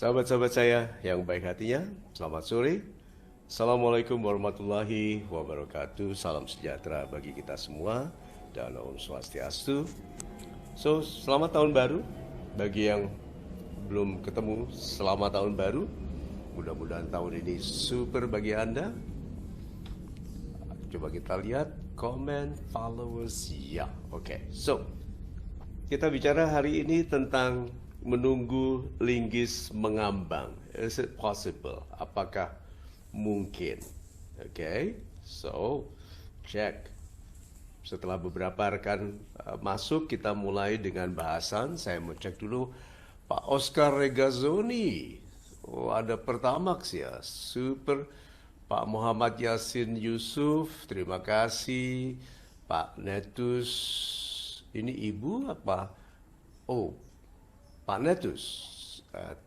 Sahabat-sahabat saya yang baik hatinya, selamat sore. Assalamualaikum warahmatullahi wabarakatuh. Salam sejahtera bagi kita semua dan Om Swastiastu. So, selamat tahun baru bagi yang belum ketemu. Selamat tahun baru. Mudah-mudahan tahun ini super bagi Anda. Coba kita lihat comment followers ya. Oke. So, kita bicara hari ini tentang menunggu linggis mengambang. Is it possible? Apakah mungkin? Oke. So, check. Setelah beberapa rekan masuk, kita mulai dengan bahasan. Saya mau cek dulu Pak Oscar Regazzoni. Oh, ada Pertamax ya. Super. Pak Muhammad Yasin Yusuf, terima kasih. Pak Netus, ini ibu apa? Oh, Pak Netus,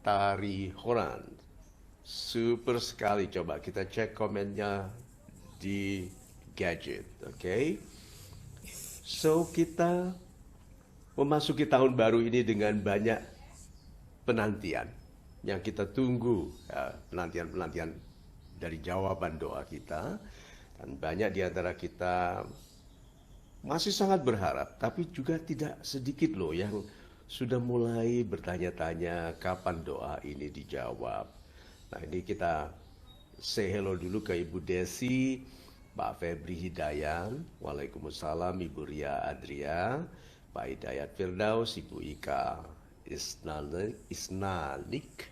Tari Horan, super sekali. Coba kita cek komennya di gadget, oke? So, kita memasuki tahun baru ini dengan banyak penantian yang kita tunggu, penantian-penantian dari jawaban doa kita. Dan banyak di antara kita masih sangat berharap, tapi juga tidak sedikit loh yang sudah mulai bertanya-tanya kapan doa ini dijawab. Nah, ini kita say hello dulu ke Ibu Desi, Pak Febri Hidayan, Waalaikumsalam, Ibu Ria Adria, Pak Hidayat Firdaus, Ibu Ika Isnanik,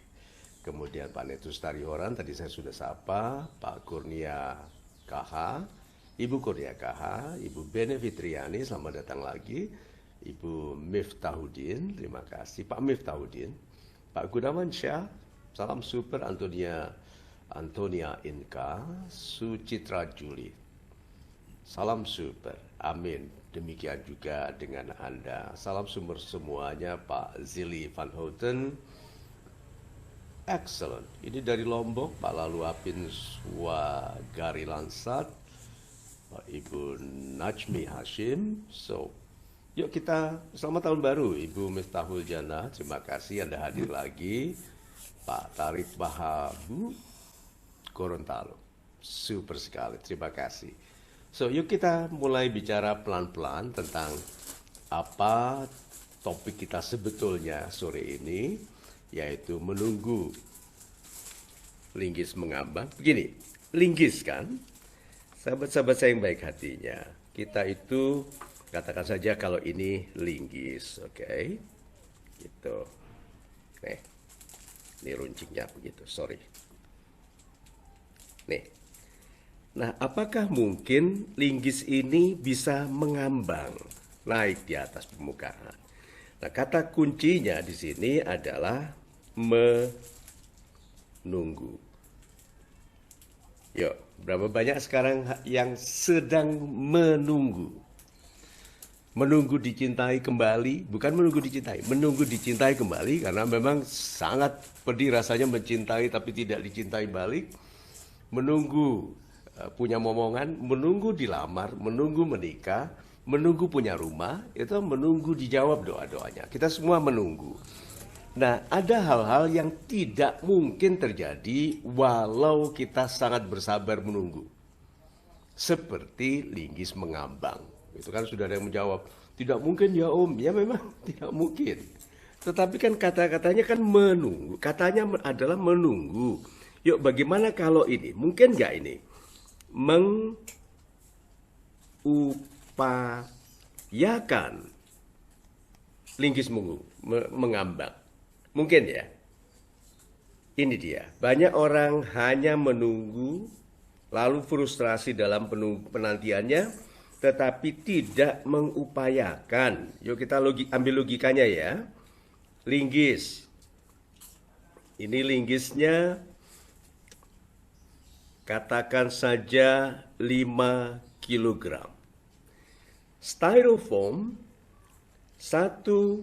kemudian Pak Netus Tarihoran, tadi saya sudah sapa, Pak Kurnia KH, Ibu Kurnia KH, Ibu Benefitriani, selamat datang lagi, Ibu Miftahudin, terima kasih, Pak Miftahudin, Pak Gunawan Syah, salam super, Antonia Inka, Sucitra Juli, salam super, amin, demikian juga dengan Anda, salam sumber semuanya, Pak Zili Van Houten. Excellent. Ini dari Lombok, Pak Laluapin Swagari Lansat, Pak Ibu Najmi Hashim. So, yuk kita selamat tahun baru, Ibu Miftahul Jannah. Terima kasih Anda hadir lagi. Pak Tarik Bahabu Gorontalo. Super sekali. Terima kasih. So, yuk kita mulai bicara pelan-pelan tentang apa topik kita sebetulnya sore ini, yaitu menunggu linggis mengambang. Begini, linggis kan, sahabat-sahabat saya yang baik hatinya, kita itu katakan saja kalau ini linggis, oke? Gitu. Nih, ini runcingnya begitu, sorry. Nih, nah apakah mungkin linggis ini bisa mengambang, naik di atas permukaan? Nah, kata kuncinya di sini adalah menunggu. Yuk, berapa banyak sekarang yang sedang menunggu? Menunggu dicintai kembali, bukan menunggu dicintai, menunggu dicintai kembali karena memang sangat pedih rasanya mencintai tapi tidak dicintai balik. Menunggu punya momongan, menunggu dilamar, menunggu menikah, menunggu punya rumah, itu menunggu dijawab doa-doanya. Kita semua menunggu. Nah, ada hal-hal yang tidak mungkin terjadi walau kita sangat bersabar menunggu. Seperti linggis mengambang. Itu kan sudah ada yang menjawab, tidak mungkin ya Om. Ya memang tidak mungkin. Tetapi kan kata-katanya kan menunggu. Katanya adalah menunggu. Yuk bagaimana kalau ini? Mungkin nggak ini? Upayakan linggis mengambang. Mungkin ya. Ini dia. Banyak orang hanya menunggu lalu frustrasi dalam penantiannya tetapi tidak mengupayakan. Yuk kita ambil logikanya ya. Linggis. Ini linggisnya katakan saja 5 kilogram. Styrofoam 1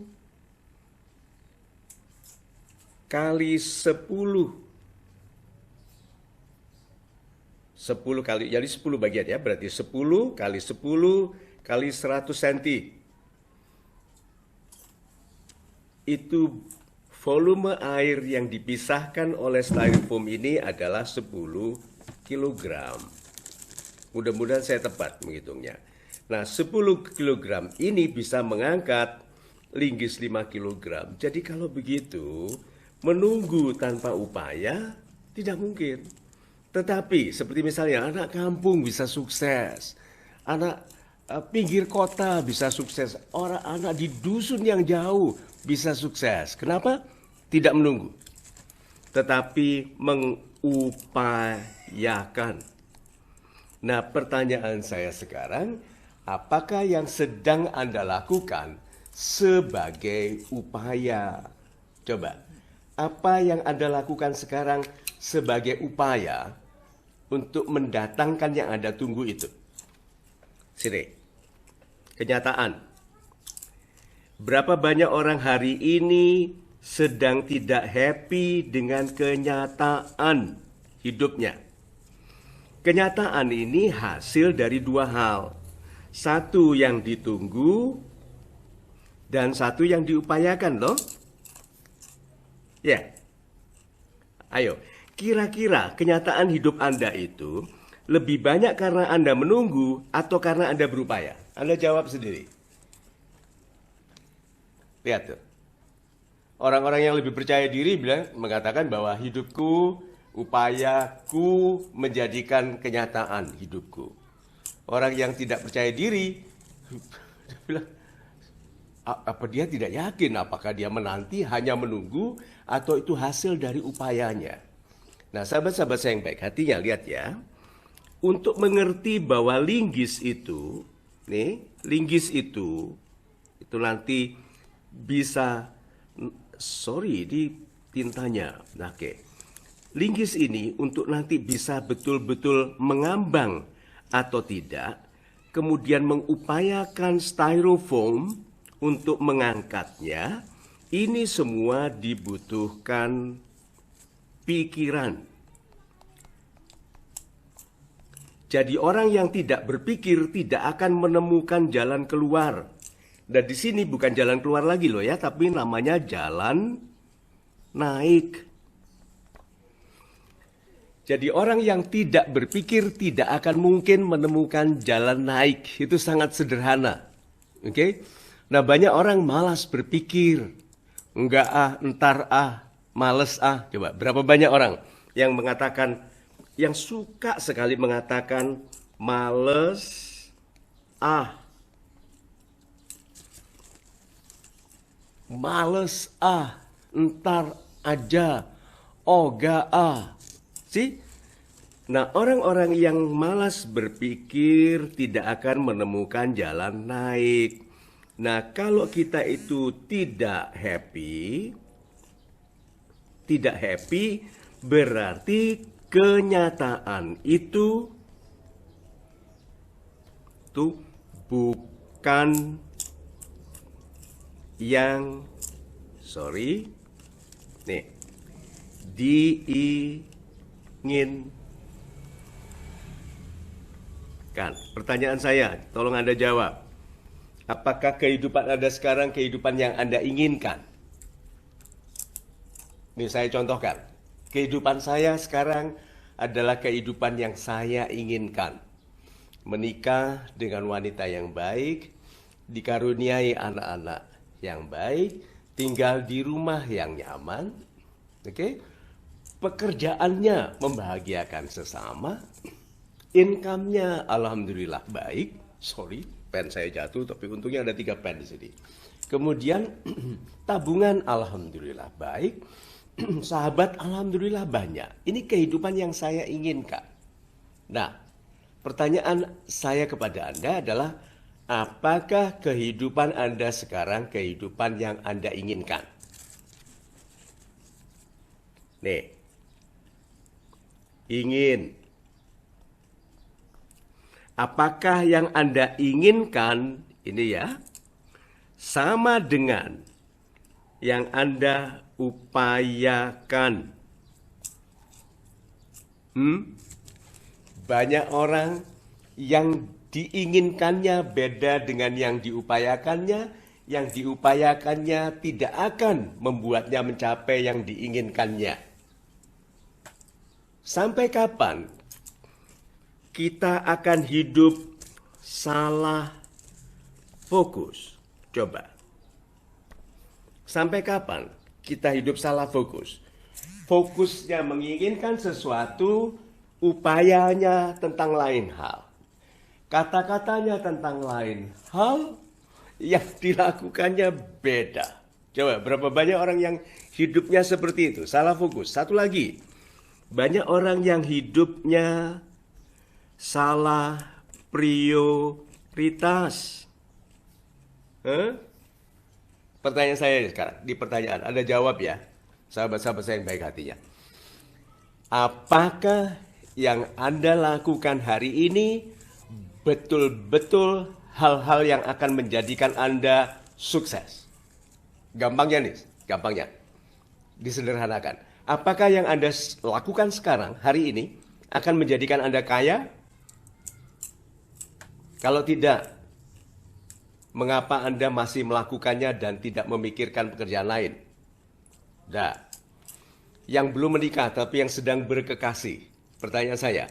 kali 10 kali, jadi 10 bagian ya, berarti 10 kali 10 kali 100 cm. Itu volume air yang dipisahkan oleh styrofoam ini adalah 10 kg. Mudah-mudahan saya tepat menghitungnya. Nah, 10 kg ini bisa mengangkat linggis 5 kg. Jadi kalau begitu, menunggu tanpa upaya tidak mungkin. Tetapi seperti misalnya anak kampung bisa sukses, anak pinggir kota bisa sukses, orang anak di dusun yang jauh bisa sukses. Kenapa? Tidak menunggu, tetapi mengupayakan. Nah, pertanyaan saya sekarang, apakah yang sedang Anda lakukan sebagai upaya? Coba, apa yang Anda lakukan sekarang sebagai upaya untuk mendatangkan yang Anda tunggu itu? Sini, kenyataan. Berapa banyak orang hari ini sedang tidak happy dengan kenyataan hidupnya? Kenyataan ini hasil dari dua hal. Satu yang ditunggu dan satu yang diupayakan loh. Ya. Ayo, kira-kira kenyataan hidup Anda itu lebih banyak karena Anda menunggu atau karena Anda berupaya? Anda jawab sendiri. Lihat tuh. Orang-orang yang lebih percaya diri mengatakan bahwa hidupku, upayaku menjadikan kenyataan hidupku. Orang yang tidak percaya diri bilang, apa dia tidak yakin apakah dia menanti hanya menunggu atau itu hasil dari upayanya. Nah, sahabat-sahabat saya yang baik hatinya, lihat ya. Untuk mengerti bahwa linggis itu nanti bisa, di tintanya. Oke. Linggis ini untuk nanti bisa betul-betul mengambang atau tidak, kemudian mengupayakan styrofoam untuk mengangkatnya, ini semua dibutuhkan pikiran. Jadi orang yang tidak berpikir tidak akan menemukan jalan keluar. Dan di sini bukan jalan keluar lagi loh ya, tapi namanya jalan naik. Jadi orang yang tidak berpikir tidak akan mungkin menemukan jalan naik. Itu sangat sederhana. Oke? Nah, banyak orang malas berpikir. Enggak entar males Coba, berapa banyak orang yang mengatakan, yang suka sekali mengatakan males males entar aja, sih? Nah, orang-orang yang malas berpikir tidak akan menemukan jalan naik. Nah, kalau kita itu tidak happy berarti kenyataan itu bukan yang diinginkan. Pertanyaan saya, tolong Anda jawab. Apakah kehidupan Anda sekarang kehidupan yang Anda inginkan? Ini saya contohkan. Kehidupan saya sekarang adalah kehidupan yang saya inginkan. Menikah dengan wanita yang baik, dikaruniai anak-anak yang baik, tinggal di rumah yang nyaman, pekerjaannya membahagiakan sesama, income-nya alhamdulillah baik. Pen saya jatuh, tapi untungnya ada 3 pen di sini. Kemudian tabungan alhamdulillah baik, sahabat alhamdulillah banyak. Ini kehidupan yang saya inginkan. Nah, pertanyaan saya kepada Anda adalah, apakah kehidupan Anda sekarang kehidupan yang Anda inginkan? Ingin. Apakah yang Anda inginkan ini ya sama dengan yang Anda upayakan? Banyak orang yang diinginkannya beda dengan yang diupayakannya. yang diupayakannya tidak akan membuatnya mencapai yang diinginkannya. Sampai kapan kita akan hidup salah fokus? Coba. Sampai kapan kita hidup salah fokus? Fokusnya menginginkan sesuatu, upayanya tentang lain hal. Kata-katanya tentang lain hal, yang dilakukannya beda. Coba, berapa banyak orang yang hidupnya seperti itu, salah fokus. Satu lagi, banyak orang yang hidupnya salah prioritas. Pertanyaan saya sekarang, di pertanyaan, Anda jawab ya, sahabat-sahabat saya yang baik hatinya. Apakah yang Anda lakukan hari ini betul-betul hal-hal yang akan menjadikan Anda sukses? Gampangnya nih, gampangnya. Disederhanakan. Apakah yang Anda lakukan sekarang, hari ini, akan menjadikan Anda kaya? Kalau tidak, mengapa Anda masih melakukannya dan tidak memikirkan pekerjaan lain? Nah, yang belum menikah tapi yang sedang berkekasih. Pertanyaan saya,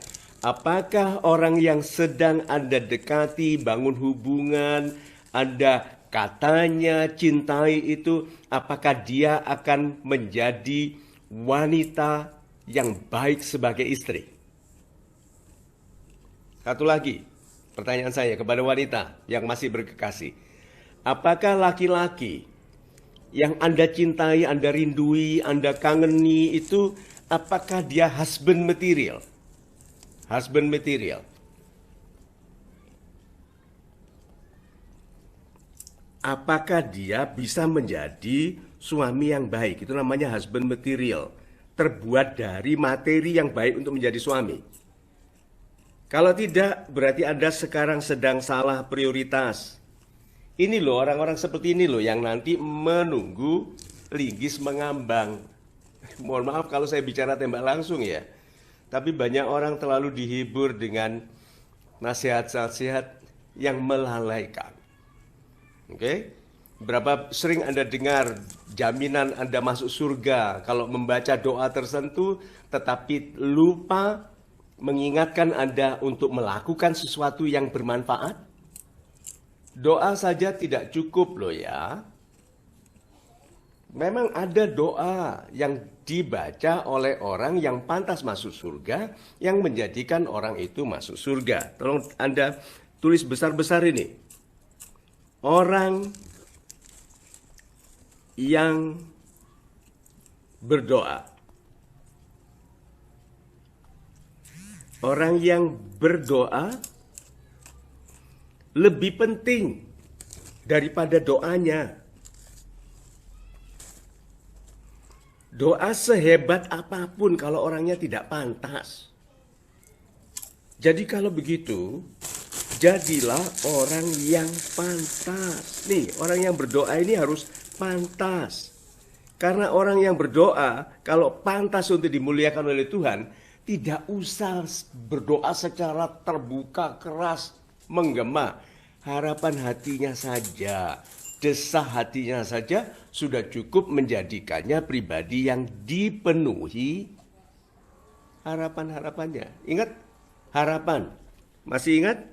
apakah orang yang sedang Anda dekati, bangun hubungan, Anda katanya cintai itu, apakah dia akan menjadi wanita yang baik sebagai istri? Satu lagi, pertanyaan saya kepada wanita yang masih berkekasih. Apakah laki-laki yang Anda cintai, Anda rindui, Anda kangeni itu, apakah dia husband material? Husband material. Apakah dia bisa menjadi suami yang baik? Itu namanya husband material. Terbuat dari materi yang baik untuk menjadi suami. Kalau tidak, berarti Anda sekarang sedang salah prioritas. Ini loh, orang-orang seperti ini loh yang nanti menunggu linggis mengambang. Mohon maaf kalau saya bicara tembak langsung ya. Tapi banyak orang terlalu dihibur dengan nasihat-nasihat yang melalaikan. Oke? Berapa sering Anda dengar jaminan Anda masuk surga kalau membaca doa tertentu, tetapi lupa mengingatkan Anda untuk melakukan sesuatu yang bermanfaat? Doa saja tidak cukup loh ya. Memang ada doa yang dibaca oleh orang yang pantas masuk surga, yang menjadikan orang itu masuk surga. Tolong Anda tulis besar-besar ini. Orang yang berdoa. Orang yang berdoa lebih penting daripada doanya. Doa sehebat apapun kalau orangnya tidak pantas. Jadi kalau begitu, jadilah orang yang pantas. Nih, orang yang berdoa ini harus pantas. Karena orang yang berdoa, kalau pantas untuk dimuliakan oleh Tuhan, tidak usah berdoa secara terbuka, keras, menggema. Harapan hatinya saja, desah hatinya saja sudah cukup menjadikannya pribadi yang dipenuhi harapan-harapannya. Ingat, harapan. Masih ingat?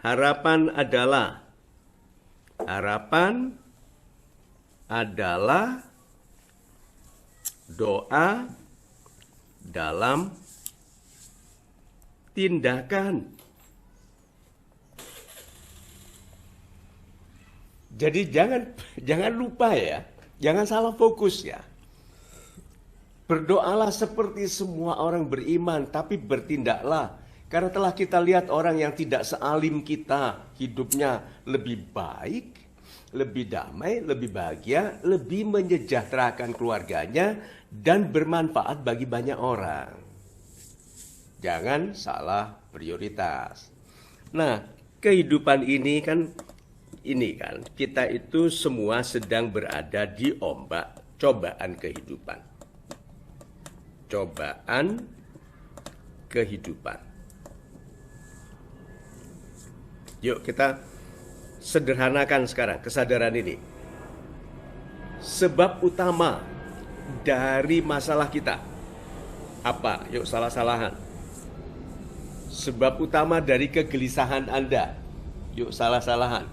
Harapan adalah doa dalam tindakan. Jadi jangan lupa ya, jangan salah fokus ya. Berdoalah seperti semua orang beriman, tapi bertindaklah. Karena telah kita lihat orang yang tidak sealim kita, hidupnya lebih baik, lebih damai, lebih bahagia, lebih menyejahterakan keluarganya, dan bermanfaat bagi banyak orang. Jangan salah prioritas. Nah, kehidupan ini kan, kita itu semua sedang berada di ombak cobaan kehidupan. Cobaan kehidupan. Yuk kita sederhanakan sekarang kesadaran ini. sebab utama dari masalah kita. Apa? Yuk, salah-salahan. Sebab utama dari kegelisahan Anda. Yuk, salah-salahan.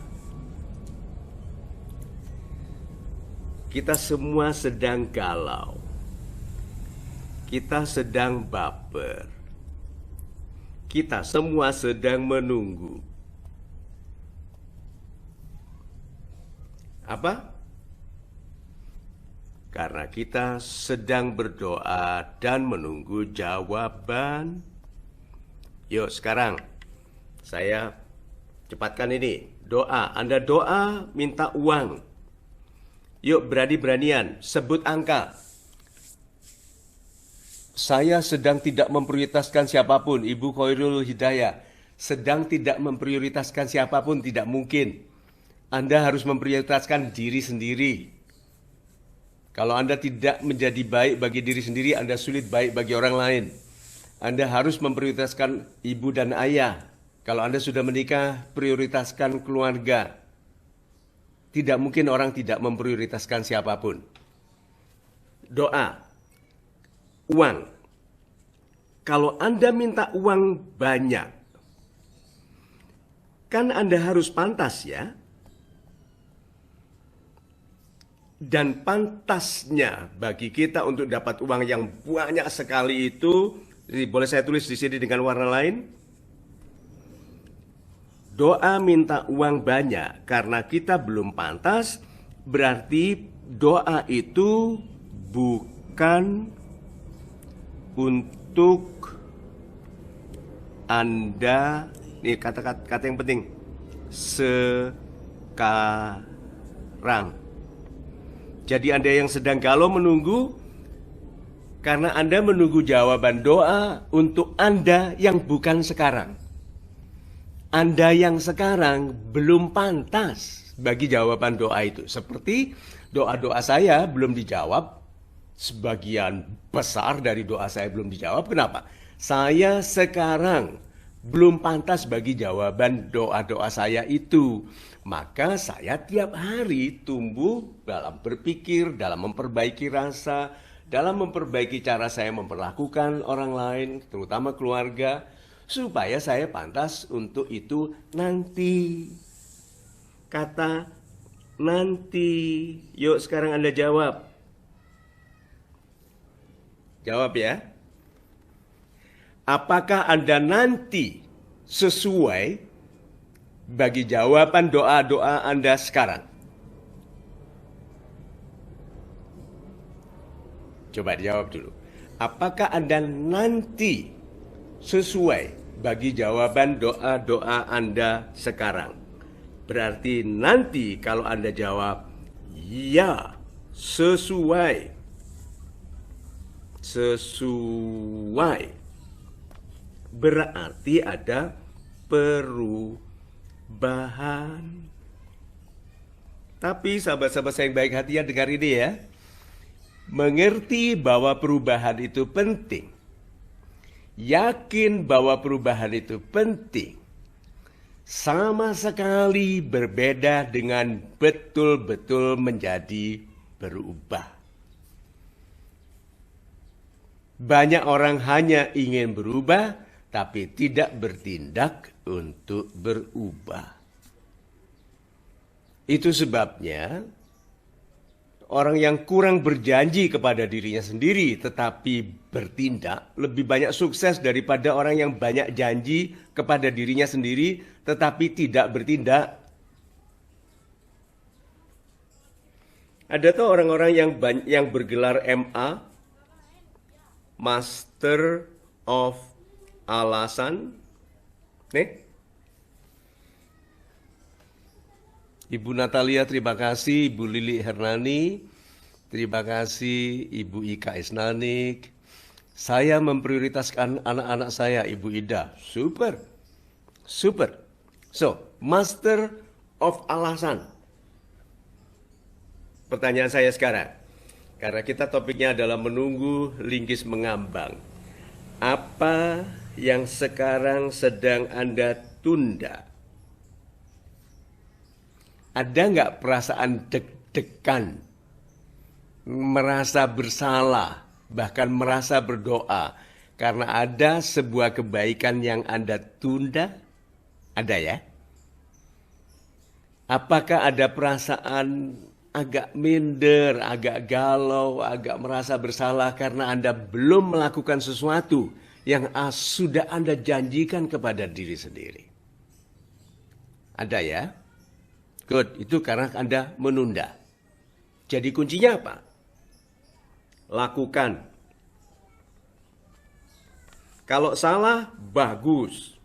Kita semua sedang galau. Kita sedang baper. Kita semua sedang menunggu. Apa? Karena kita sedang berdoa dan menunggu jawaban. Yuk sekarang, saya cepatkan ini. Doa, Anda doa minta uang. Yuk berani-beranian, sebut angka. Saya sedang tidak memprioritaskan siapapun, Ibu Khairul Hidayah. Sedang tidak memprioritaskan siapapun, tidak mungkin. Anda harus memprioritaskan diri sendiri. Kalau Anda tidak menjadi baik bagi diri sendiri, Anda sulit baik bagi orang lain. Anda harus memprioritaskan ibu dan ayah. Kalau Anda sudah menikah, prioritaskan keluarga. Tidak mungkin orang tidak memprioritaskan siapapun. Doa. Uang. Kalau Anda minta uang banyak, kan Anda harus pantas ya. Dan pantasnya bagi kita untuk dapat uang yang banyak sekali itu, boleh saya tulis di sini dengan warna lain? Doa minta uang banyak karena kita belum pantas, berarti doa itu bukan untuk Anda, ini kata-kata yang penting, sekarang. Jadi Anda yang sedang galau menunggu, karena Anda menunggu jawaban doa untuk Anda yang bukan sekarang. Anda yang sekarang belum pantas bagi jawaban doa itu. Seperti doa-doa saya belum dijawab. Sebagian besar dari doa saya belum dijawab. Kenapa? Saya sekarang belum pantas bagi jawaban doa-doa saya itu. Maka saya tiap hari tumbuh dalam berpikir, dalam memperbaiki rasa, dalam memperbaiki cara saya memperlakukan orang lain, terutama keluarga, supaya saya pantas untuk itu nanti. Kata nanti. Yuk sekarang Anda jawab. Jawab ya. Apakah Anda nanti sesuai bagi jawaban doa-doa Anda sekarang? Coba dijawab dulu. Apakah Anda nanti sesuai bagi jawaban doa-doa Anda sekarang? Berarti nanti kalau Anda jawab ya, sesuai. Sesuai. Berarti ada perubahan. Tapi sahabat-sahabat saya yang baik hati ya, dengar ini ya. Mengerti bahwa perubahan itu penting. Yakin bahwa perubahan itu penting. Sama sekali berbeda dengan betul-betul menjadi berubah. Banyak orang hanya ingin berubah, tapi tidak bertindak untuk berubah. Itu sebabnya orang yang kurang berjanji kepada dirinya sendiri tetapi bertindak lebih banyak sukses daripada orang yang banyak janji kepada dirinya sendiri tetapi tidak bertindak. Ada tuh orang-orang yang bergelar MA, Master of Alasan. Nih. Ibu Natalia terima kasih, Ibu Lili Hernani terima kasih, Ibu Ika Isnanik. Saya memprioritaskan anak-anak saya, Ibu Ida. Super. Super. So, Master of Alasan. Pertanyaan saya sekarang, karena kita topiknya adalah menunggu linggis mengambang. Apa yang sekarang sedang Anda tunda? Ada nggak perasaan deg-degan merasa bersalah, bahkan merasa berdoa karena ada sebuah kebaikan yang Anda tunda? Ada ya? Apakah ada perasaan agak minder, agak galau, agak merasa bersalah karena Anda belum melakukan sesuatu yang sudah Anda janjikan kepada diri sendiri? Ada ya? Good, itu karena Anda menunda. Jadi kuncinya apa? Lakukan. Kalau salah, bagus.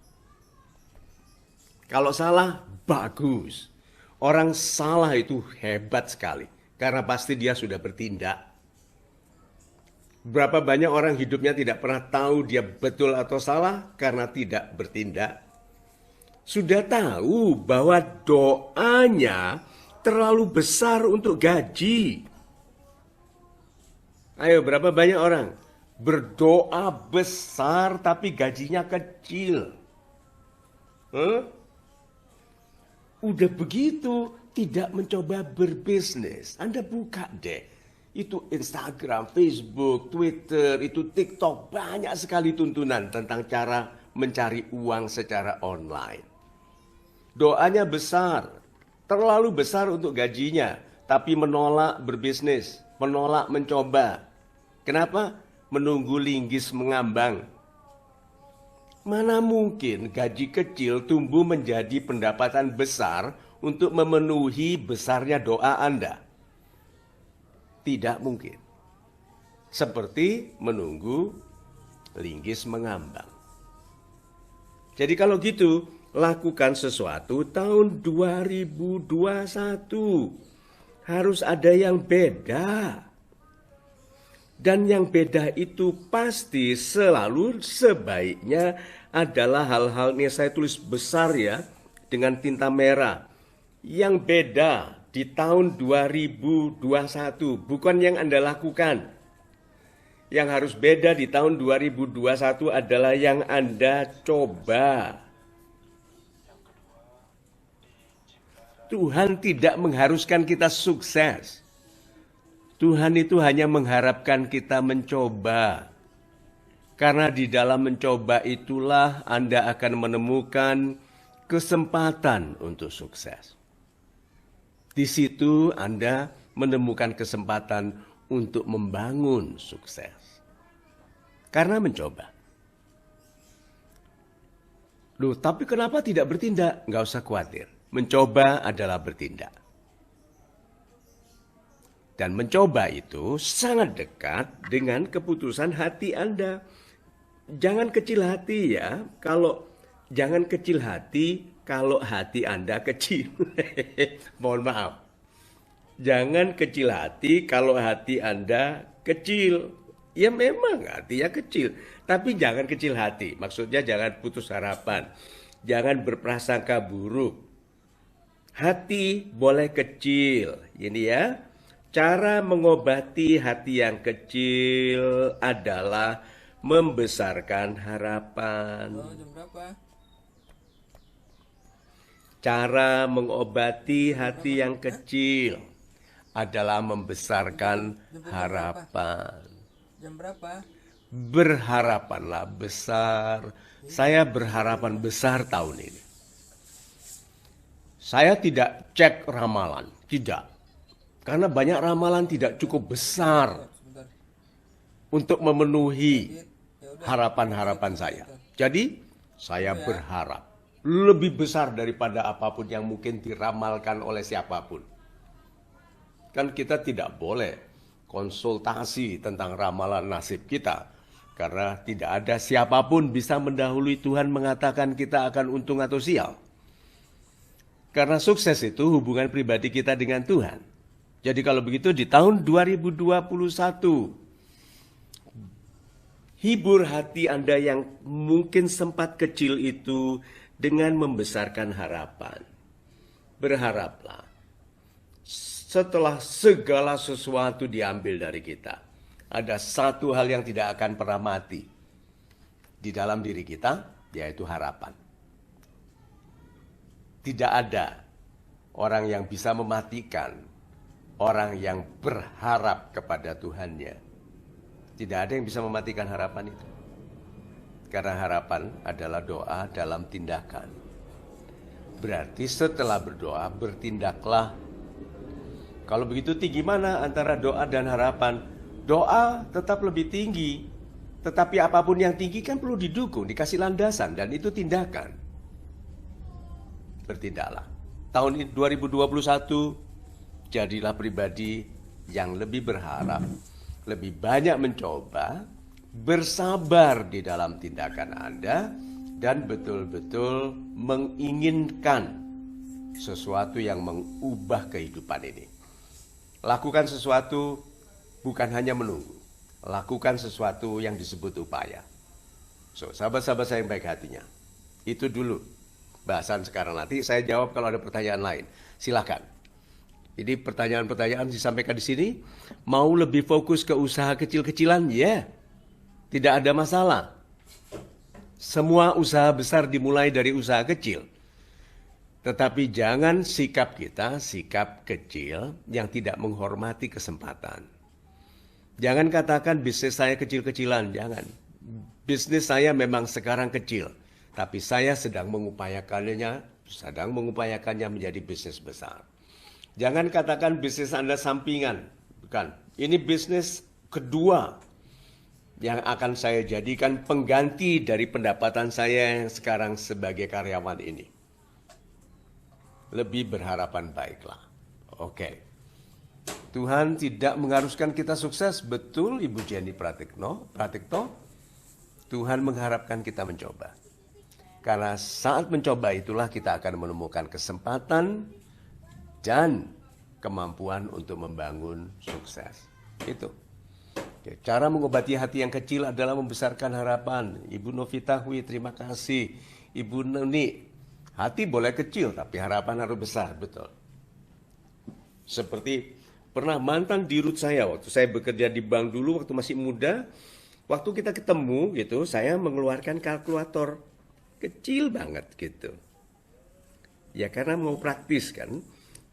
Kalau salah, bagus. Orang salah itu hebat sekali. Karena pasti dia sudah bertindak. Berapa banyak orang hidupnya tidak pernah tahu dia betul atau salah karena tidak bertindak. Sudah tahu bahwa doanya terlalu besar untuk gaji. Ayo, berapa banyak orang berdoa besar tapi gajinya kecil? Udah begitu, tidak mencoba berbisnis. Anda buka deh. Itu Instagram, Facebook, Twitter, itu TikTok. Banyak sekali tuntunan tentang cara mencari uang secara online. Doanya besar, terlalu besar untuk gajinya, tapi menolak berbisnis, menolak mencoba. Kenapa? Menunggu linggis mengambang. Mana mungkin gaji kecil tumbuh menjadi pendapatan besar untuk memenuhi besarnya doa Anda? Tidak mungkin. Seperti menunggu linggis mengambang. Jadi kalau gitu, lakukan sesuatu tahun 2021. Harus ada yang beda. Dan yang beda itu pasti selalu sebaiknya adalah hal-hal ini saya tulis besar ya dengan tinta merah. Yang beda di tahun 2021 bukan yang Anda lakukan. Yang harus beda di tahun 2021 adalah yang Anda coba. Tuhan tidak mengharuskan kita sukses. Tuhan itu hanya mengharapkan kita mencoba. Karena di dalam mencoba itulah Anda akan menemukan kesempatan untuk sukses. Di situ Anda menemukan kesempatan untuk membangun sukses. Karena mencoba. Loh, tapi kenapa tidak bertindak? Nggak usah khawatir. Mencoba adalah bertindak. Dan mencoba itu sangat dekat dengan keputusan hati Anda. Jangan kecil hati ya. Jangan kecil hati kalau hati Anda kecil. Mohon maaf. Jangan kecil hati kalau hati Anda kecil. Ya memang hatinya kecil. Tapi jangan kecil hati. Maksudnya jangan putus harapan. Jangan berprasangka buruk. Hati boleh kecil. Ini ya. Cara mengobati hati yang kecil adalah membesarkan harapan. Cara mengobati hati yang kecil adalah membesarkan harapan. Jam berapa? Berharapanlah besar. Saya berharapan besar tahun ini. Saya tidak cek ramalan, tidak. Karena banyak ramalan tidak cukup besar untuk memenuhi harapan-harapan saya. Jadi, saya berharap lebih besar daripada apapun yang mungkin diramalkan oleh siapapun. Kan kita tidak boleh konsultasi tentang ramalan nasib kita. Karena tidak ada siapapun bisa mendahului Tuhan mengatakan kita akan untung atau sial. Karena sukses itu hubungan pribadi kita dengan Tuhan. Jadi kalau begitu di tahun 2021, hibur hati Anda yang mungkin sempat kecil itu dengan membesarkan harapan. Berharaplah. Setelah segala sesuatu diambil dari kita, ada satu hal yang tidak akan pernah mati di dalam diri kita, yaitu harapan. Tidak ada orang yang bisa mematikan orang yang berharap kepada Tuhannya. Tidak ada yang bisa mematikan harapan itu. Karena harapan adalah doa dalam tindakan. Berarti setelah berdoa, bertindaklah. Kalau begitu tinggi mana antara doa dan harapan? Doa tetap lebih tinggi. Tetapi apapun yang tinggi kan perlu didukung, dikasih landasan. Dan itu tindakan. Bertindaklah. Tahun 2021, jadilah pribadi yang lebih berharap. Lebih banyak mencoba, bersabar di dalam tindakan Anda, dan betul-betul menginginkan sesuatu yang mengubah kehidupan ini. Lakukan sesuatu bukan hanya menunggu. Lakukan sesuatu yang disebut upaya. So, sahabat-sahabat saya yang baik hatinya. Itu dulu bahasan sekarang. Nanti saya jawab kalau ada pertanyaan lain. Silakan. Jadi pertanyaan-pertanyaan disampaikan di sini. Mau lebih fokus ke usaha kecil-kecilan? Ya. Tidak ada masalah. Semua usaha besar dimulai dari usaha kecil. Tetapi jangan sikap kita, sikap kecil yang tidak menghormati kesempatan. Jangan katakan bisnis saya kecil-kecilan, jangan. Bisnis saya memang sekarang kecil, tapi saya sedang mengupayakannya menjadi bisnis besar. Jangan katakan bisnis Anda sampingan, bukan. Ini bisnis kedua yang akan saya jadikan pengganti dari pendapatan saya yang sekarang sebagai karyawan ini. Lebih berharapan baiklah. Oke. Tuhan tidak mengharuskan kita sukses. Betul Ibu Jenny Pratikno. Tuhan mengharapkan kita mencoba. Karena saat mencoba itulah kita akan menemukan kesempatan dan kemampuan untuk membangun sukses. Itu. Oke. Cara mengobati hati yang kecil adalah membesarkan harapan. Ibu Novita Hui, terima kasih. Ibu Nuni, hati boleh kecil, tapi harapan harus besar, betul. Seperti pernah mantan dirut saya, waktu saya bekerja di bank dulu, waktu masih muda, waktu kita ketemu gitu, saya mengeluarkan kalkulator kecil banget gitu. Ya karena mau praktis kan,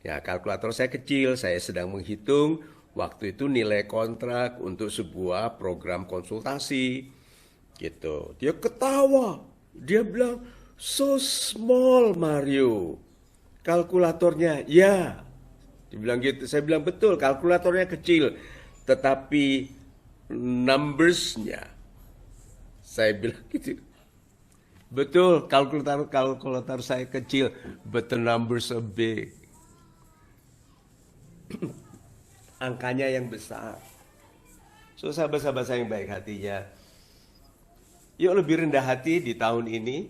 ya kalkulator saya kecil, saya sedang menghitung waktu itu nilai kontrak untuk sebuah program konsultasi, gitu. Dia ketawa, dia bilang, "So small Mario, kalkulatornya." Ya, dibilang gitu. Saya bilang betul, kalkulatornya kecil, tetapi numbersnya, saya bilang gitu. Betul, kalkulator saya kecil, but the numbers are big. Angkanya yang besar. So sahabat-sahabat saya yang baik hatinya, yuk lebih rendah hati di tahun ini.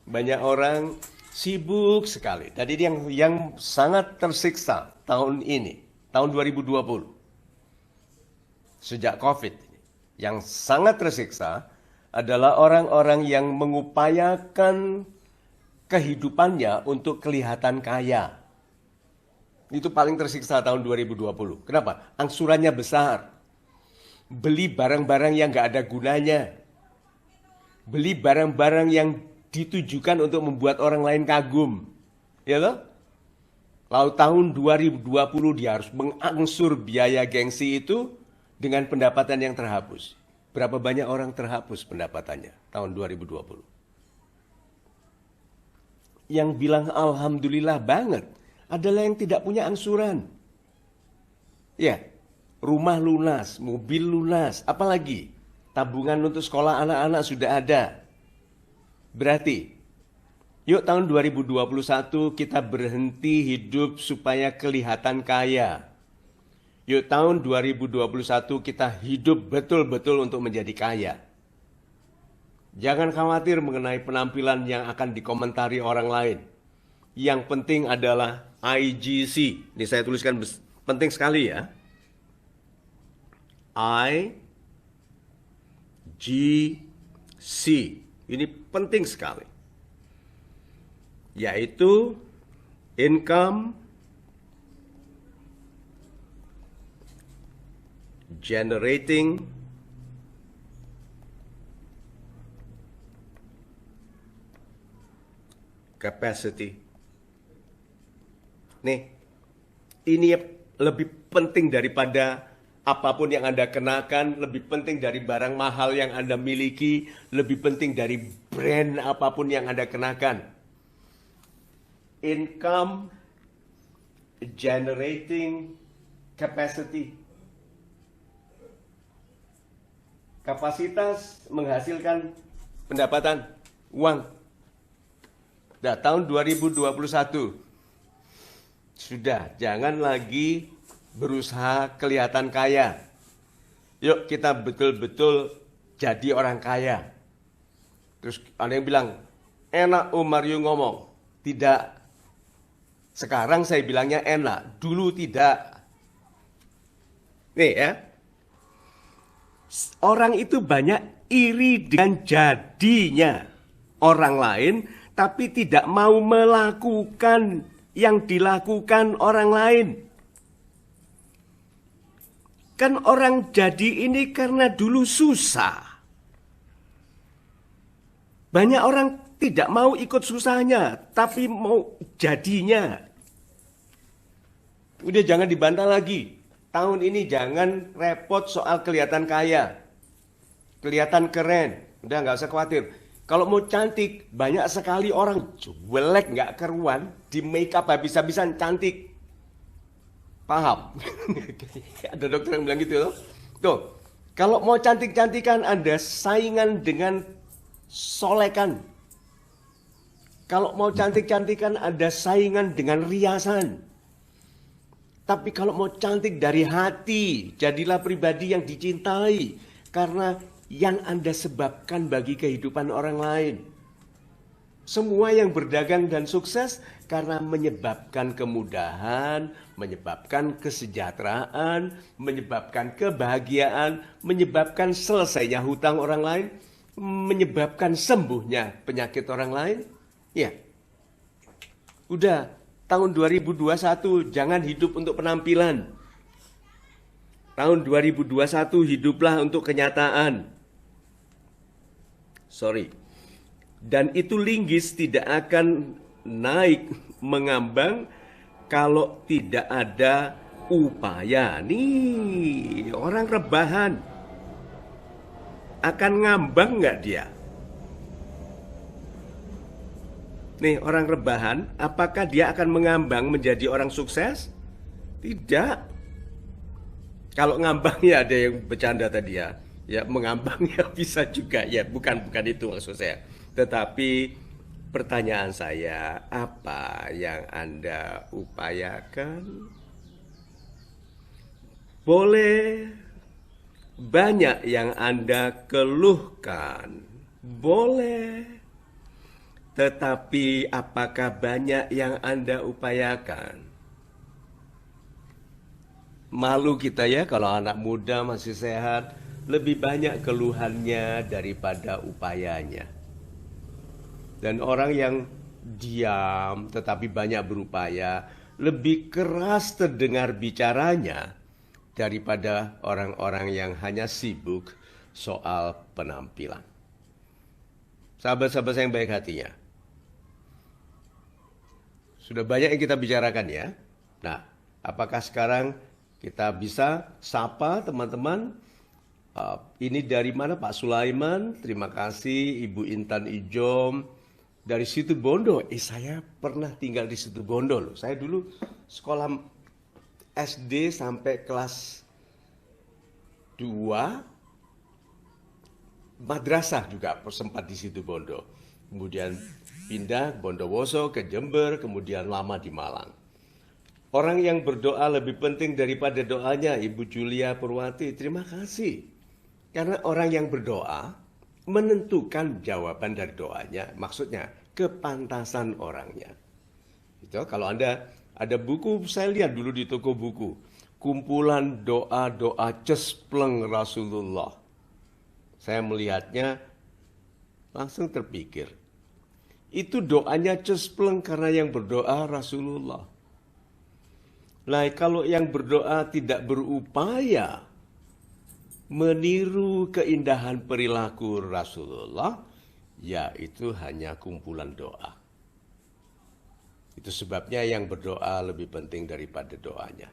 Banyak orang sibuk sekali. Tadi yang sangat tersiksa tahun ini, tahun 2020. Sejak COVID. Yang sangat tersiksa adalah orang-orang yang mengupayakan kehidupannya untuk kelihatan kaya. Itu paling tersiksa tahun 2020. Kenapa? Angsurannya besar. Beli barang-barang yang nggak ada gunanya. Beli barang-barang yang ditujukan untuk membuat orang lain kagum. Ya toh? Lalu tahun 2020 dia harus mengangsur biaya gengsi itu dengan pendapatan yang terhapus. Berapa banyak orang terhapus pendapatannya tahun 2020? Yang bilang alhamdulillah banget adalah yang tidak punya angsuran. Ya, rumah lunas, mobil lunas, apalagi tabungan untuk sekolah anak-anak sudah ada. Berarti, yuk tahun 2021 kita berhenti hidup supaya kelihatan kaya. Yuk tahun 2021 kita hidup betul-betul untuk menjadi kaya. Jangan khawatir mengenai penampilan yang akan dikomentari orang lain. Yang penting adalah IGC. Ini saya tuliskan penting sekali ya. IGC. Ini penting sekali. Yaitu income generating capacity. Nih, ini lebih penting daripada apapun yang Anda kenakan, lebih penting dari barang mahal yang Anda miliki, lebih penting dari brand apapun yang Anda kenakan. Income generating capacity. Kapasitas menghasilkan pendapatan, uang. Nah, tahun 2021 sudah, jangan lagi berusaha kelihatan kaya. Yuk kita betul-betul jadi orang kaya. Terus ada yang bilang, enak Mario ngomong. Tidak. Sekarang saya bilangnya enak, dulu tidak. Nih ya. Orang itu banyak iri dengan jadinya orang lain, tapi tidak mau melakukan yang dilakukan orang lain. Kan orang jadi ini karena dulu susah. Banyak orang tidak mau ikut susahnya, tapi mau jadinya. Udah jangan dibantah lagi. Tahun ini jangan repot soal kelihatan kaya, kelihatan keren. Udah nggak usah khawatir. Kalau mau cantik, banyak sekali orang jelek nggak keruan, di make up habis-habisan cantik. Paham? Ada dokter yang bilang gitu loh. Tuh, kalau mau cantik-cantikan Anda saingan dengan solekan. Kalau mau cantik-cantikan Anda saingan dengan riasan. Tapi kalau mau cantik dari hati, jadilah pribadi yang dicintai. Karena yang Anda sebabkan bagi kehidupan orang lain. Semua yang berdagang dan sukses karena menyebabkan kemudahan, menyebabkan kesejahteraan, menyebabkan kebahagiaan, menyebabkan selesainya hutang orang lain, menyebabkan sembuhnya penyakit orang lain. Ya, udah. Tahun 2021 jangan hidup untuk penampilan. Tahun 2021 hiduplah untuk kenyataan. Sorry. Dan itu linggis tidak akan naik mengambang kalau tidak ada upaya. Nih, orang rebahan. Akan ngambang nggak dia? Nih, orang rebahan, apakah dia akan mengambang menjadi orang sukses? Tidak. Kalau ngambang ya ada yang bercanda tadi ya. Ya mengambang ya bisa juga. Ya bukan itu maksud saya. Tetapi pertanyaan saya, apa yang Anda upayakan? Boleh banyak yang Anda keluhkan. Boleh. Tetapi apakah banyak yang Anda upayakan? Malu kita ya kalau anak muda masih sehat, lebih banyak keluhannya daripada upayanya. Dan orang yang diam tetapi banyak berupaya, lebih keras terdengar bicaranya daripada orang-orang yang hanya sibuk soal penampilan. Sahabat-sahabat saya yang baik hatinya. Sudah banyak yang kita bicarakan ya. Nah, apakah sekarang kita bisa sapa teman-teman? Ini dari mana Pak Sulaiman? Terima kasih Ibu Intan Ijom. Dari Situbondo. Saya pernah tinggal di Situbondo loh. Saya dulu sekolah SD sampai kelas 2. Madrasah juga sempat di Situbondo. Kemudian pindah Bondowoso ke Jember, kemudian lama di Malang. Orang yang berdoa lebih penting daripada doanya, Ibu Julia Purwati. Terima kasih. Karena orang yang berdoa menentukan jawaban dari doanya. Maksudnya kepantasan orangnya. Itu kalau Anda ada buku, saya lihat dulu di toko buku. Kumpulan doa-doa cespleng Rasulullah. Saya melihatnya langsung terpikir. Itu doanya cespleng karena yang berdoa Rasulullah. Nah, kalau yang berdoa tidak berupaya meniru keindahan perilaku Rasulullah, ya itu hanya kumpulan doa. Itu sebabnya yang berdoa lebih penting daripada doanya.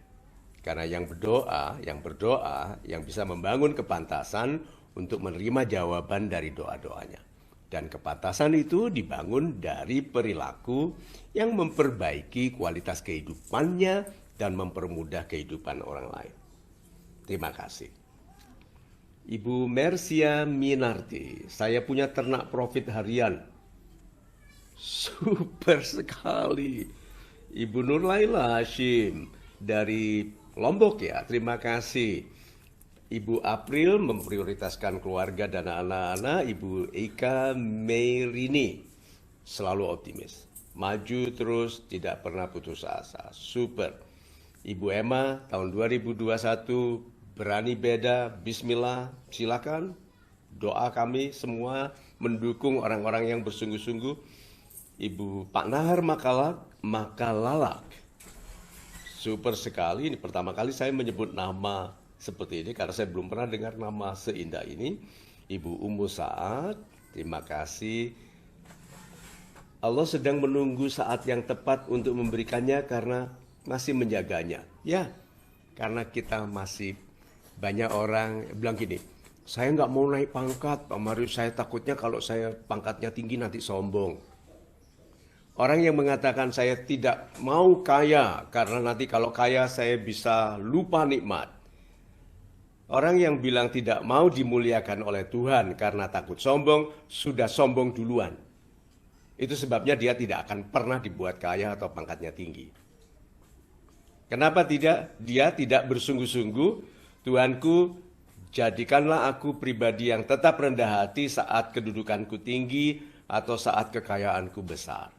Karena yang berdoa, yang bisa membangun kepantasan untuk menerima jawaban dari doa-doanya. Dan kepantasan itu dibangun dari perilaku yang memperbaiki kualitas kehidupannya dan mempermudah kehidupan orang lain. Terima kasih. Ibu Mercia Minarti, saya punya ternak profit harian. Super sekali. Ibu Nurlaila Hashim dari Lombok ya, terima kasih. Ibu April memprioritaskan keluarga dan anak-anak. Ibu Eka Meirini selalu optimis. Maju terus, tidak pernah putus asa. Super. Ibu Emma tahun 2021 berani beda. Bismillah, silakan. Doa kami semua mendukung orang-orang yang bersungguh-sungguh. Ibu Pak Nahar Makalalak. Super sekali. Ini pertama kali saya menyebut nama seperti ini karena saya belum pernah dengar nama seindah ini. Ibu Ummu Saad, terima kasih. Allah sedang menunggu saat yang tepat untuk memberikannya karena masih menjaganya. Ya, karena kita masih banyak orang bilang gini, saya nggak mau naik pangkat, Pak Marius, saya takutnya kalau saya pangkatnya tinggi nanti sombong. Orang yang mengatakan saya tidak mau kaya karena nanti kalau kaya saya bisa lupa nikmat. Orang yang bilang tidak mau dimuliakan oleh Tuhan karena takut sombong, sudah sombong duluan. Itu sebabnya dia tidak akan pernah dibuat kaya atau pangkatnya tinggi. Kenapa tidak? Dia tidak bersungguh-sungguh. Tuhanku, jadikanlah aku pribadi yang tetap rendah hati saat kedudukanku tinggi atau saat kekayaanku besar.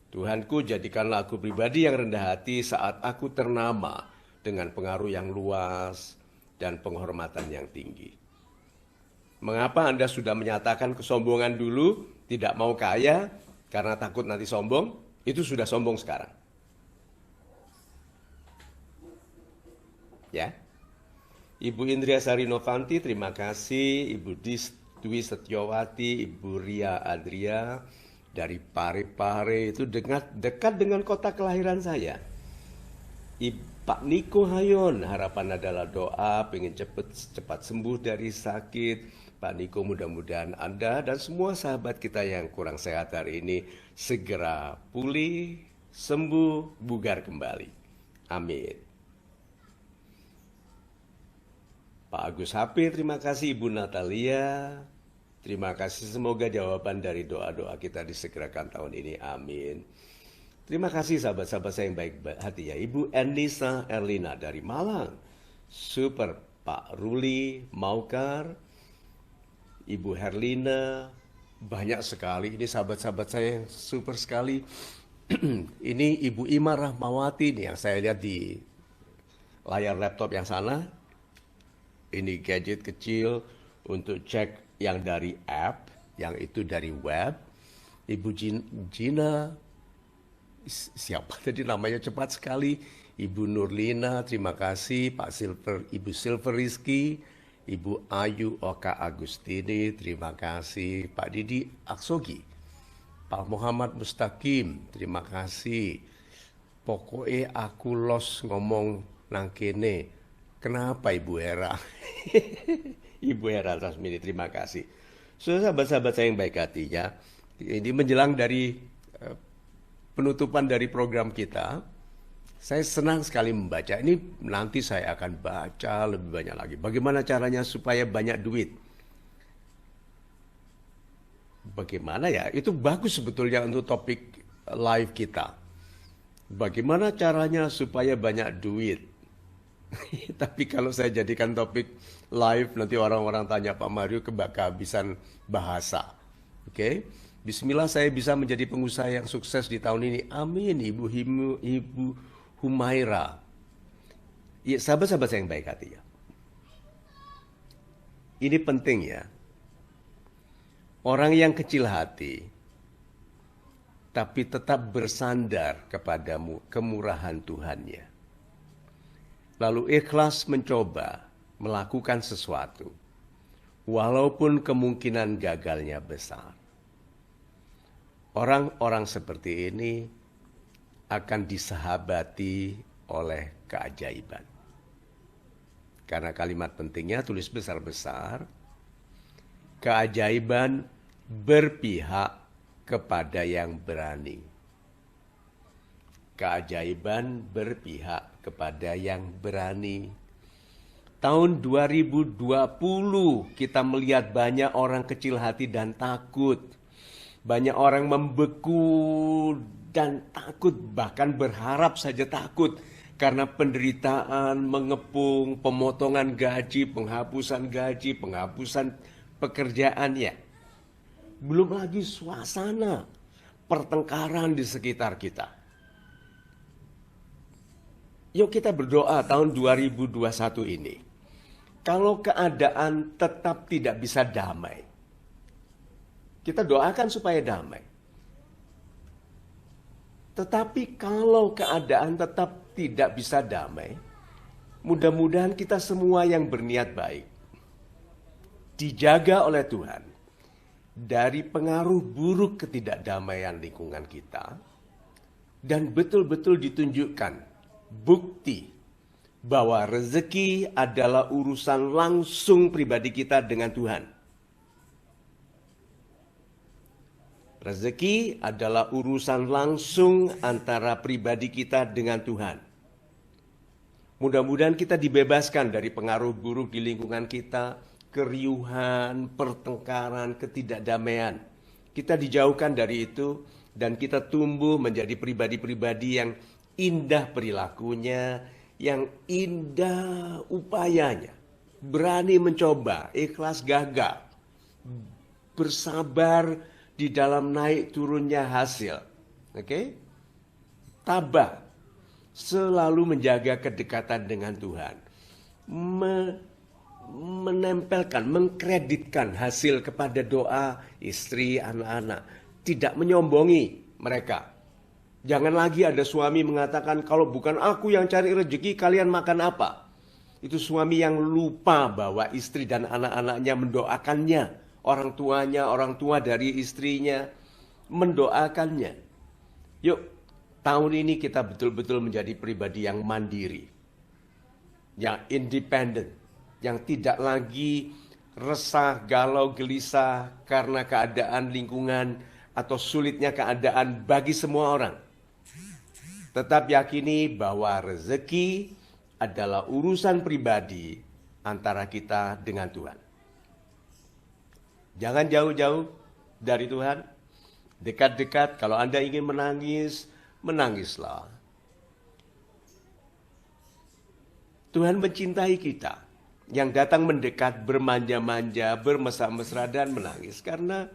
Tuhanku, jadikanlah aku pribadi yang rendah hati saat aku ternama dengan pengaruh yang luas dan penghormatan yang tinggi. Mengapa Anda sudah menyatakan kesombongan dulu, tidak mau kaya karena takut nanti sombong? Itu sudah sombong sekarang. Ya. Ibu Indria Sari Novanti, terima kasih. Ibu Dwi Setiawati, Ibu Ria Adria dari Parepare, itu dekat dengan kota kelahiran saya. Pak Niko Hayon, harapan adalah doa, pengen cepat sembuh dari sakit. Pak Niko, mudah-mudahan Anda dan semua sahabat kita yang kurang sehat hari ini segera pulih, sembuh, bugar kembali. Amin. Pak Agus HP, terima kasih. Ibu Natalia, terima kasih. Semoga jawaban dari doa-doa kita disegerakan tahun ini. Amin. Terima kasih sahabat-sahabat saya yang baik hati ya. Ibu Enisa Erlina dari Malang. Super. Pak Ruli Maukar. Ibu Herlina. Banyak sekali. Ini sahabat-sahabat saya yang super sekali. Ini Ibu Ima Rahmawati nih yang saya lihat di layar laptop yang sana. Ini gadget kecil untuk cek yang dari app. Yang itu dari web. Ibu Gina. Siapa tadi namanya cepat sekali. Ibu Nurlina, terima kasih. Pak Silver, Ibu Silver Rizky, Ibu Ayu Oka Agustini, terima kasih. Pak Didi Aksogi, Pak Muhammad Mustaqim, terima kasih. Pokoknya aku los ngomong nang kene. Kenapa Ibu Hera? Ibu Hera Rasmini, terima kasih. Sahabat-sahabat saya yang baik hatinya, ini menjelang dari penutupan dari program kita, saya senang sekali membaca. Ini nanti saya akan baca lebih banyak lagi. Bagaimana caranya supaya banyak duit? Bagaimana ya? Itu bagus sebetulnya untuk topik live kita. Bagaimana caranya supaya banyak duit? Tapi kalau saya jadikan topik live, nanti orang-orang tanya Pak Mario kehabisan bahasa. Oke? Bismillah saya bisa menjadi pengusaha yang sukses di tahun ini. Amin. Ibu Humaira. Ya, sahabat-sahabat saya yang baik hati ya. Ini penting ya. Orang yang kecil hati, tapi tetap bersandar kepada kemurahan Tuhannya. Lalu ikhlas mencoba melakukan sesuatu, walaupun kemungkinan gagalnya besar. Orang-orang seperti ini akan disahabati oleh keajaiban. Karena kalimat pentingnya tulis besar-besar, keajaiban berpihak kepada yang berani. Keajaiban berpihak kepada yang berani. Tahun 2020 kita melihat banyak orang kecil hati dan takut. Banyak orang membeku dan takut, bahkan berharap saja takut. Karena penderitaan, mengepung, pemotongan gaji, penghapusan pekerjaannya. Belum lagi suasana pertengkaran di sekitar kita. Yuk kita berdoa tahun 2021 ini. Kalau keadaan tetap tidak bisa damai, kita doakan supaya damai. Tetapi kalau keadaan tetap tidak bisa damai, mudah-mudahan kita semua yang berniat baik dijaga oleh Tuhan dari pengaruh buruk ketidakdamaian lingkungan kita, dan betul-betul ditunjukkan bukti bahwa rezeki adalah urusan langsung pribadi kita dengan Tuhan. Rezeki adalah urusan langsung antara pribadi kita dengan Tuhan. Mudah-mudahan kita dibebaskan dari pengaruh buruk di lingkungan kita, keriuhan, pertengkaran, ketidakdamaian. Kita dijauhkan dari itu dan kita tumbuh menjadi pribadi-pribadi yang indah perilakunya, yang indah upayanya, berani mencoba, ikhlas gagal, bersabar di dalam naik turunnya hasil. Oke? Tabah, selalu menjaga kedekatan dengan Tuhan. Menempelkan, mengkreditkan hasil kepada doa istri, anak-anak. Tidak menyombongi mereka. Jangan lagi ada suami mengatakan, kalau bukan aku yang cari rezeki, kalian makan apa? Itu suami yang lupa bahwa istri dan anak-anaknya mendoakannya. Orang tuanya, orang tua dari istrinya mendoakannya. Yuk, tahun ini kita betul-betul menjadi pribadi yang mandiri. Yang independen. Yang tidak lagi resah, galau, gelisah karena keadaan lingkungan atau sulitnya keadaan bagi semua orang. Tetap yakini bahwa rezeki adalah urusan pribadi antara kita dengan Tuhan. Jangan jauh-jauh dari Tuhan. Dekat-dekat, kalau Anda ingin menangis, menangislah. Tuhan mencintai kita. Yang datang mendekat, bermanja-manja, bermesra-mesra dan menangis. Karena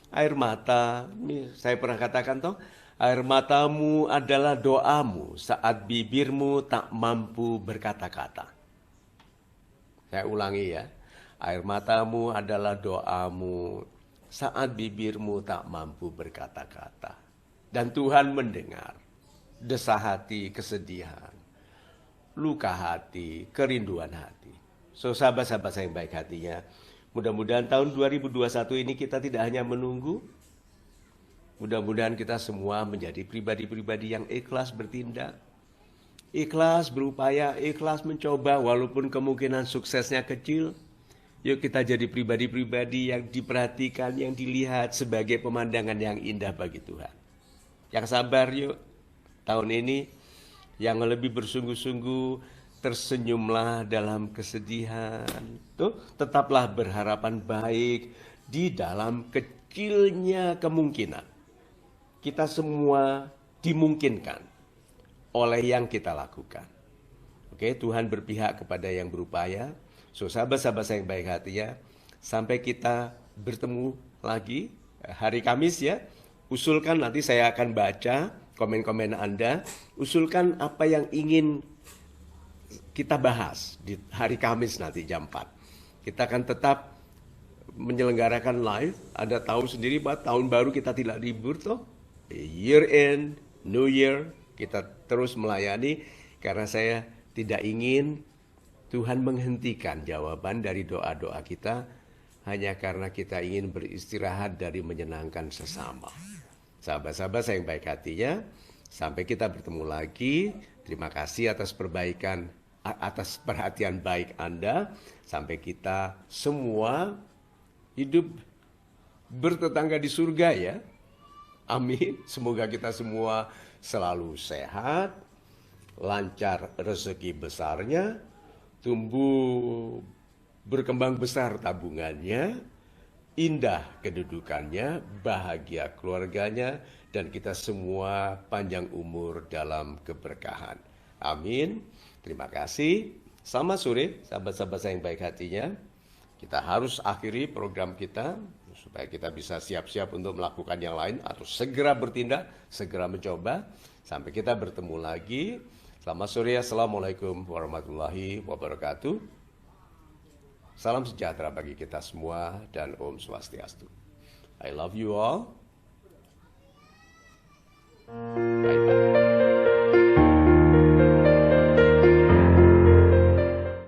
air mata, saya pernah katakan toh, air matamu adalah doamu saat bibirmu tak mampu berkata-kata. Saya ulangi ya. Air matamu adalah doamu saat bibirmu tak mampu berkata-kata. Dan Tuhan mendengar desah hati, kesedihan, luka hati, kerinduan hati. So sahabat-sahabat saya yang baik hatinya, mudah-mudahan tahun 2021 ini kita tidak hanya menunggu, mudah-mudahan kita semua menjadi pribadi-pribadi yang ikhlas bertindak, ikhlas berupaya, ikhlas mencoba walaupun kemungkinan suksesnya kecil. Yuk kita jadi pribadi-pribadi yang diperhatikan, yang dilihat sebagai pemandangan yang indah bagi Tuhan. Yang sabar yuk tahun ini, yang lebih bersungguh-sungguh, tersenyumlah dalam kesedihan. Tuh, tetaplah berharapan baik di dalam kecilnya kemungkinan. Kita semua dimungkinkan oleh yang kita lakukan. Oke, Tuhan berpihak kepada yang berupaya. So, sahabat-sahabat saya yang baik hatinya, sampai kita bertemu lagi hari Kamis ya. Usulkan, nanti saya akan baca komen-komen Anda. Usulkan apa yang ingin kita bahas di hari Kamis nanti jam 4. Kita akan tetap menyelenggarakan live. Anda tahu sendiri bahwa tahun baru kita tidak libur toh. Year end, New Year, kita terus melayani karena saya tidak ingin Tuhan menghentikan jawaban dari doa-doa kita hanya karena kita ingin beristirahat dari menyenangkan sesama. Sahabat-sahabat saya yang baik hatinya, sampai kita bertemu lagi Terima kasih atas atas perhatian baik Anda. Sampai kita semua hidup bertetangga di surga ya. Amin. Semoga kita semua selalu sehat, lancar rezeki besarnya, tumbuh berkembang besar tabungannya, indah kedudukannya, bahagia keluarganya, dan kita semua panjang umur dalam keberkahan. Amin. Terima kasih. Selamat sore, sahabat-sahabat saya yang baik hatinya. Kita harus akhiri program kita supaya kita bisa siap-siap untuk melakukan yang lain atau segera bertindak, segera mencoba. Sampai kita bertemu lagi. Selamat sore. Assalamualaikum warahmatullahi wabarakatuh. Salam sejahtera bagi kita semua dan Om Swastiastu. I love you all. Bye-bye.